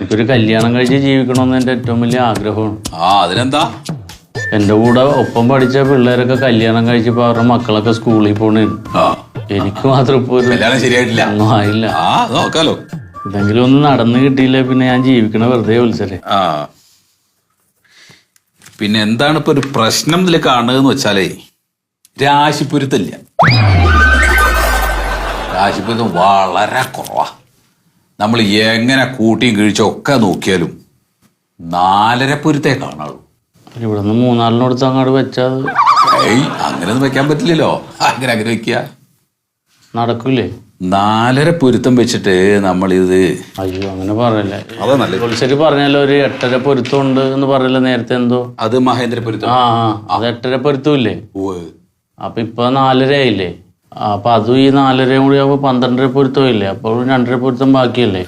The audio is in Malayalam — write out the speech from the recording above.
എനിക്കൊരു കല്യാണം കഴിച്ച് ജീവിക്കണമെന്ന് എൻ്റെ ഏറ്റവും വലിയ ആഗ്രഹമാണ്. അതിനെന്താ? എൻ്റെ കൂടെ ഒപ്പം പഠിച്ച പിള്ളേരൊക്കെ കല്യാണം കഴിച്ചപ്പോൾ അവരുടെ മക്കളൊക്കെ സ്കൂളിൽ പോണേ. എനിക്ക് മാത്രം ഇപ്പൊ ശരിയായിട്ടില്ല, ഒന്നും ആയില്ല. നോക്കാലോ. ഇതെങ്കിലും ഒന്ന് നടന്നു കിട്ടിയില്ലേ പിന്നെ ഞാൻ ജീവിക്കണ വെറുതെ വിളിച്ചേ. പിന്നെ എന്താണ് ഇപ്പൊ ഒരു പ്രശ്നം ഇതിൽ കാണുകയെന്ന് വെച്ചാലേ, രാശിപ്പൊരുത്തല്ല. രാശിപ്പൊരുത്തം വളരെ കുറവാ. നമ്മൾ എങ്ങനെ കൂട്ടിയും കിഴിച്ചൊക്കെ നോക്കിയാലും 4.5 പൊരുത്തേ കാണുള്ളൂ. ഇവിടെ നിന്ന് 3-4 അങ്ങോട്ട് വെച്ചാൽ അങ്ങനെയൊന്നും വെക്കാൻ പറ്റില്ലല്ലോ. അങ്ങനെ വെക്കുക നടക്കൂലേ? 4.5 പൊരുത്തം വെച്ചിട്ട് നമ്മളിത് അയ്യോ അങ്ങനെ പറയല്ലേ. അതാ നല്ലത്. ശരി പറഞ്ഞല്ലോ, ഒരു 8.5 പൊരുത്തം ഉണ്ട് എന്ന് പറയല്ലോ നേരത്തെ. എന്തോ അത് മഹേന്ദ്ര പൊരുത്തം. അത് 8.5 പൊരുത്തം ഇല്ലേ? അപ്പൊ ഇപ്പൊ 4.5 ആയില്ലേ? അപ്പൊ അതും ഈ 4.5 കൂടി ആവുമ്പോ 12.5 പൊരുത്തം ഇല്ലേ? അപ്പോൾ 2.5 പൊരുത്തം ബാക്കിയല്ലേ?